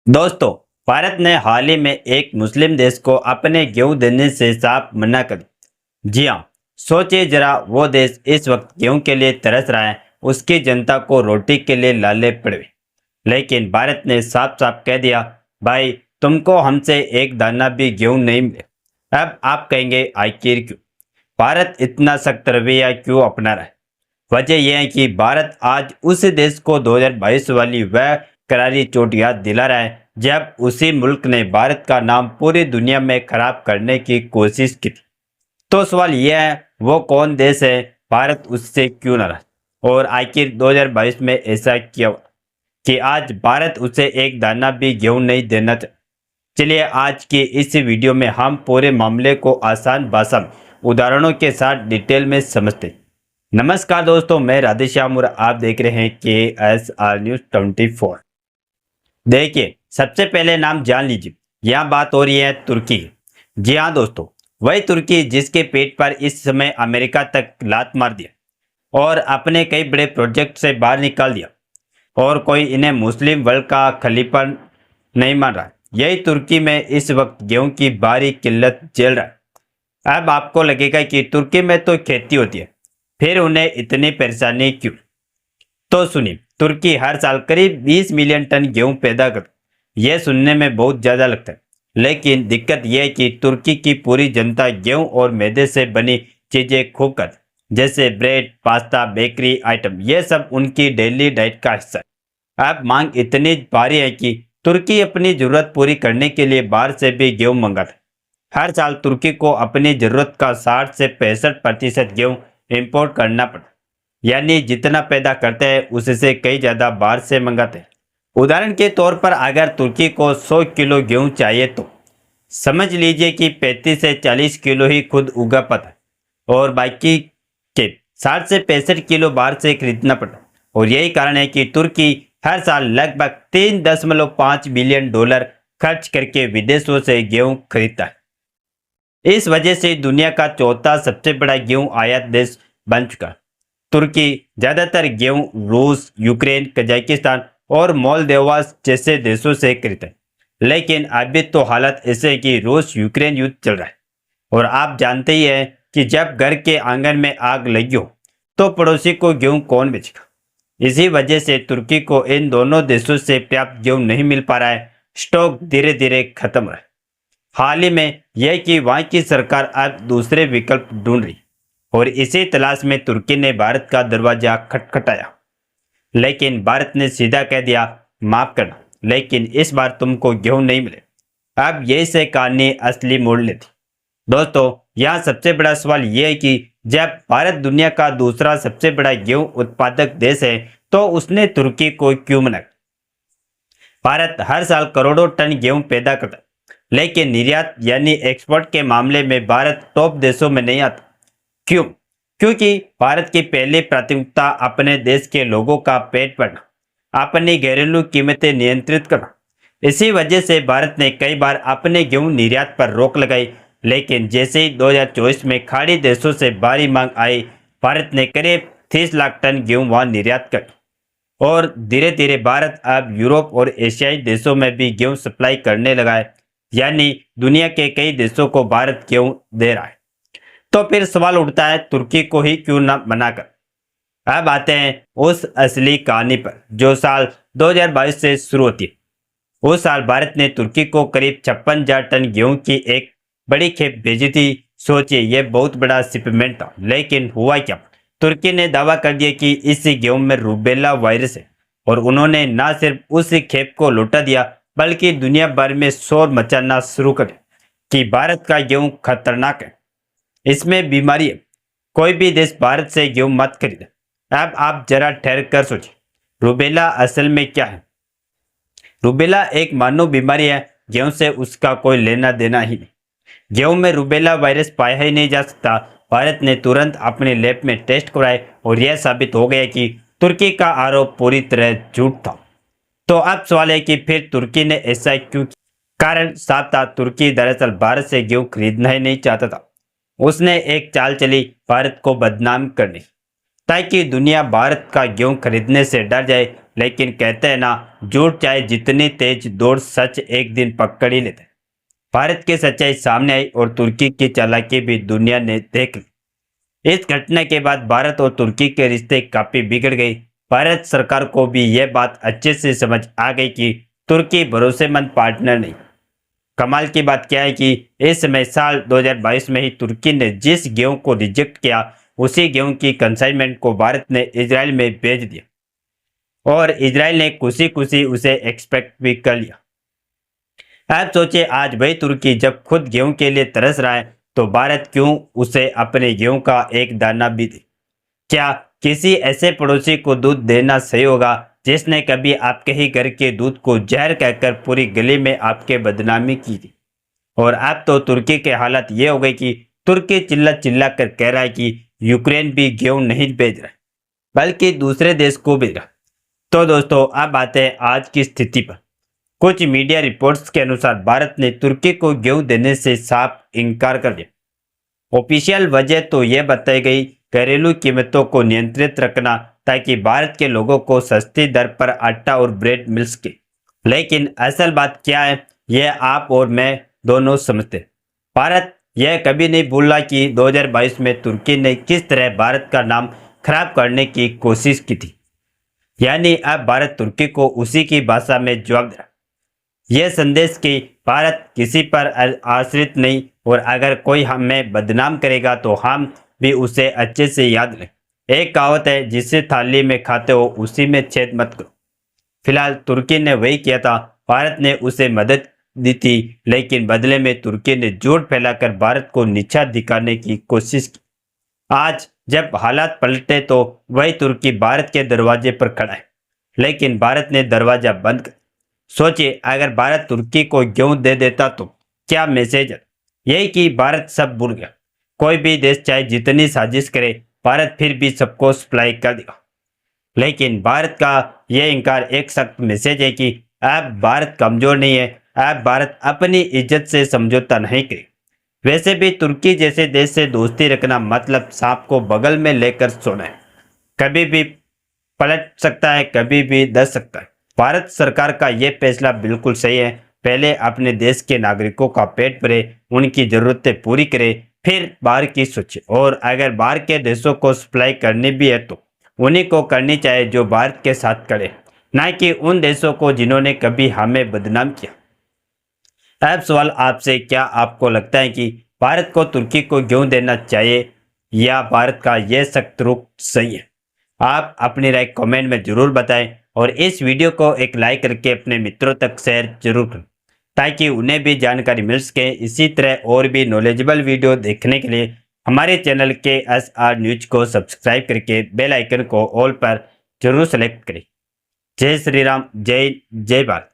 दोस्तों, भारत ने हाल ही में एक मुस्लिम देश को अपने गेहूं देने से साफ मना कर दिया। जी हाँ, सोचिए जरा, वो देश इस वक्त गेहूं के लिए तरस रहा है, उसकी जनता को रोटी के लिए लाले पड़े हुए। लेकिन भारत ने साफ साफ कह दिया, भाई तुमको हमसे एक दाना भी गेहूं नहीं मिले। अब आप कहेंगे आखिर क्यों भारत इतना सख्त रवैया क्यों अपना रहा है? वजह यह है कि भारत आज उस देश को 2022 वाली वह करारी चोट याद दिला रहा है जब उसी मुल्क ने भारत का नाम पूरी दुनिया में खराब करने की कोशिश की थी। तो सवाल यह है, वो कौन देश है? भारत उससे क्यों नाराज और आखिर 2022 में ऐसा क्यों कि आज भारत उसे एक दाना भी गेहूं नहीं देना चाहता? चलिए आज की इस वीडियो में हम पूरे मामले को आसान भाषा में उदाहरणों के साथ डिटेल में समझते हैं। नमस्कार दोस्तों, मैं राधेश्याम और आप देख रहे हैं KSR न्यूज 24। देखिए, सबसे पहले नाम जान लीजिए। यहाँ बात हो रही है तुर्की की। जी हाँ दोस्तों, वही तुर्की जिसके पेट पर इस समय अमेरिका तक लात मार दिया और अपने कई बड़े प्रोजेक्ट से बाहर निकाल दिया और कोई इन्हें मुस्लिम वर्ल्ड का खलीफा नहीं मान रहा। यही तुर्की में इस वक्त गेहूं की भारी किल्लत झेल रहा है। अब आपको लगेगा कि तुर्की में तो खेती होती है, फिर उन्हें इतनी परेशानी क्यों? तो सुनिए, तुर्की हर साल करीब 20 मिलियन टन गेहूं पैदा करता है। यह सुनने में बहुत ज़्यादा लगता है, लेकिन दिक्कत यह है कि तुर्की की पूरी जनता गेहूं और मैदे से बनी चीज़ें खूब खाती है, जैसे ब्रेड, पास्ता, बेकरी आइटम। यह सब उनकी डेली डाइट का हिस्सा है। अब मांग इतनी भारी है कि तुर्की अपनी ज़रूरत पूरी करने के लिए बाहर से भी गेहूं मंगाता है। हर साल तुर्की को अपनी ज़रूरत का 60 से 65% गेहूं इंपोर्ट करना पड़ता, यानी जितना पैदा करते हैं उससे कई ज़्यादा बाहर से मंगाते हैं। उदाहरण के तौर पर अगर तुर्की को 100 किलो गेहूं चाहिए तो समझ लीजिए कि 35 से 40 किलो ही खुद उगा पाता है और बाकी के 60 से 65 किलो बाहर से खरीदना पड़ता है। और यही कारण है कि तुर्की हर साल लगभग 3.5 बिलियन डॉलर खर्च करके विदेशों से गेहूं खरीदता है। इस वजह से दुनिया का चौथा सबसे बड़ा गेहूं आयात देश बन चुका है। तुर्की ज्यादातर गेहूं रूस, यूक्रेन, कजाकिस्तान और मोल्दोवा जैसे देशों से खरीदता है। लेकिन अभी तो हालत ऐसे है कि रूस यूक्रेन युद्ध चल रहा है और आप जानते ही हैं कि जब घर के आंगन में आग लगी हो तो पड़ोसी को गेहूं कौन बेचेगा? इसी वजह से तुर्की को इन दोनों देशों से पर्याप्त गेहूं नहीं मिल पा रहा है। स्टॉक धीरे धीरे खत्म हो रहा है। हाल ही में यह कि वहां की सरकार अब दूसरे विकल्प ढूंढ रही और इसी तलाश में तुर्की ने भारत का दरवाजा खटखटाया। लेकिन भारत ने सीधा कह दिया, माफ करना, लेकिन इस बार तुमको गेहूं नहीं मिले। अब यही से कहानी असली मोड़ लेती। दोस्तों, यहाँ सबसे बड़ा सवाल यह है कि जब भारत दुनिया का दूसरा सबसे बड़ा गेहूं उत्पादक देश है तो उसने तुर्की को क्यों मना? भारत हर साल करोड़ों टन गेहूं पैदा करता है, लेकिन निर्यात यानी एक्सपोर्ट के मामले में भारत टॉप देशों में नहीं आता। क्यों? क्योंकि भारत की पहली प्राथमिकता अपने देश के लोगों का पेट भरना, अपनी घरेलू कीमतें नियंत्रित करना। इसी वजह से भारत ने कई बार अपने गेहूं निर्यात पर रोक लगाई, लेकिन जैसे ही 2024 में खाड़ी देशों से भारी मांग आई, भारत ने करीब 30 लाख टन गेहूं वहां निर्यात कर और धीरे धीरे भारत अब यूरोप और एशियाई देशों में भी गेहूं सप्लाई करने लगा है, यानी दुनिया के कई देशों को भारत गेहूं दे रहा है। तो फिर सवाल उठता है, तुर्की को ही क्यों न मना कर? अब आते हैं उस असली कहानी पर जो साल 2022 से शुरू होती है। उस साल भारत ने तुर्की को करीब 56,000 टन गेहूं की एक बड़ी खेप भेजी थी। सोचिए, यह बहुत बड़ा शिपमेंट था, लेकिन हुआ क्या? तुर्की ने दावा कर दिया कि इस गेहूं में रूबेला वायरस है और उन्होंने न सिर्फ उस खेप को लौटा दिया बल्कि दुनिया भर में शोर मचाना शुरू कर दिया कि भारत का गेहूं खतरनाक है, इसमें बीमारी है, कोई भी देश भारत से गेहूं मत खरीदे। अब आप जरा ठहर कर सोचिए, रूबेला असल में क्या है? रूबेला एक मानव बीमारी है, गेहूं से उसका कोई लेना देना ही नहीं। गेहूं में रूबेला वायरस पाया ही नहीं जा सकता। भारत ने तुरंत अपने लैब में टेस्ट कराए और यह साबित हो गया कि तुर्की का आरोप पूरी तरह झूठ था। तो अब सवाल है कि फिर तुर्की ने ऐसा क्यों किया? कारण साफ था, तुर्की दरअसल भारत से गेहूं खरीदना ही नहीं चाहता था। उसने एक चाल चली भारत को बदनाम करने, ताकि दुनिया भारत का गेहूं खरीदने से डर जाए, लेकिन कहते हैं ना, झूठ चाहे जितनी तेज दौड़, सच एक दिन पकड़ ही लेते हैं। भारत की सच्चाई सामने आई और तुर्की की चालाकी भी दुनिया ने देख ली। इस घटना के बाद भारत और तुर्की के रिश्ते काफी बिगड़ गए। भारत सरकार को भी यह बात अच्छे से समझ आ गई कि तुर्की भरोसेमंद पार्टनर नहीं। कमाल की बात क्या है कि इस समय साल 2022 में ही तुर्की ने जिस गेहूं को रिजेक्ट किया, उसी गेहूं की कंसाइनमेंट को भारत ने इजराइल में भेज दिया और इजराइल ने खुशी खुशी उसे एक्सपेक्ट भी कर लिया। आप सोचिए, आज वही तुर्की जब खुद गेहूं के लिए तरस रहा है, तो भारत क्यों उसे अपने गेहूं का एक दाना भी दे? क्या किसी ऐसे पड़ोसी को दूध देना सही होगा जिसने कभी आपके ही घर के दूध को जहर कहकर पूरी गली में आपके बदनामी की थी? और अब तो तुर्की के हालत ये हो गई कि तुर्की चिल्ला चिल्ला कर कह रहा है कि यूक्रेन भी गेहूं नहीं भेज रहा, बल्कि दूसरे देश को भेज रहा। तो दोस्तों, अब आते हैं आज की स्थिति पर। कुछ मीडिया रिपोर्ट्स के अनुसार भारत ने तुर्की को गेहूं देने से साफ इनकार कर दिया। ऑफिशियल वजह तो यह बताई गई, घरेलू कीमतों को नियंत्रित रखना ताकि भारत के लोगों को सस्ती दर पर आटा और ब्रेड मिल सके। लेकिन असल बात क्या है, यह आप और मैं दोनों समझते हैं। भारत यह कभी नहीं भूला कि 2022 में तुर्की ने किस तरह भारत का नाम खराब करने की कोशिश की थी। यानी अब भारत तुर्की को उसी की भाषा में जवाब दे रहा। यह संदेश कि भारत किसी पर आश्रित नहीं, और अगर कोई हमें बदनाम करेगा तो हम भी उसे अच्छे से याद रखें। एक कहावत है, जिसे थाली में खाते हो उसी में छेद मत करो। फिलहाल तुर्की ने वही किया था। भारत ने उसे मदद दी थी, लेकिन बदले में तुर्की ने झूठ फैलाकर भारत को नीचा दिखाने की कोशिश की। आज जब हालात पलटे तो वही तुर्की भारत के दरवाजे पर खड़ा है, लेकिन भारत ने दरवाजा बंद कर। सोचिए, अगर भारत तुर्की को गेहूं दे देता तो क्या मैसेज है? यही कि भारत सब भूल गया। कोई भी देश चाहे जितनी साजिश करे, भारत फिर भी सबको सप्लाई कर देगा। लेकिन भारत का यह इनकार एक सख्त मैसेज है कि अब भारत कमजोर नहीं है, अब भारत अपनी इज्जत से समझौता नहीं करे। वैसे भी तुर्की जैसे देश से दोस्ती रखना मतलब सांप को बगल में लेकर सोना है। कभी भी पलट सकता है, कभी भी दस सकता है। भारत सरकार का यह फैसला बिल्कुल सही है। पहले अपने देश के नागरिकों का पेट भरे, उनकी जरूरतें पूरी करे, फिर बाहर की सोचे। और अगर बाहर के देशों को सप्लाई करनी भी है तो उन्हीं को करनी चाहिए जो भारत के साथ खड़े, ना कि उन देशों को जिन्होंने कभी हमें बदनाम किया। अब सवाल आपसे, क्या आपको लगता है कि भारत को तुर्की को गेहूं देना चाहिए या भारत का यह सख्त रुख सही है? आप अपनी राय कमेंट में जरूर बताएं और इस वीडियो को एक लाइक करके अपने मित्रों तक शेयर जरूर करें, ताकि उन्हें भी जानकारी मिल सके। इसी तरह और भी नॉलेजेबल वीडियो देखने के लिए हमारे चैनल KSR न्यूज को सब्सक्राइब करके बेल आइकन को ऑल पर जरूर सेलेक्ट करें। जय श्री राम, जय जय भारत।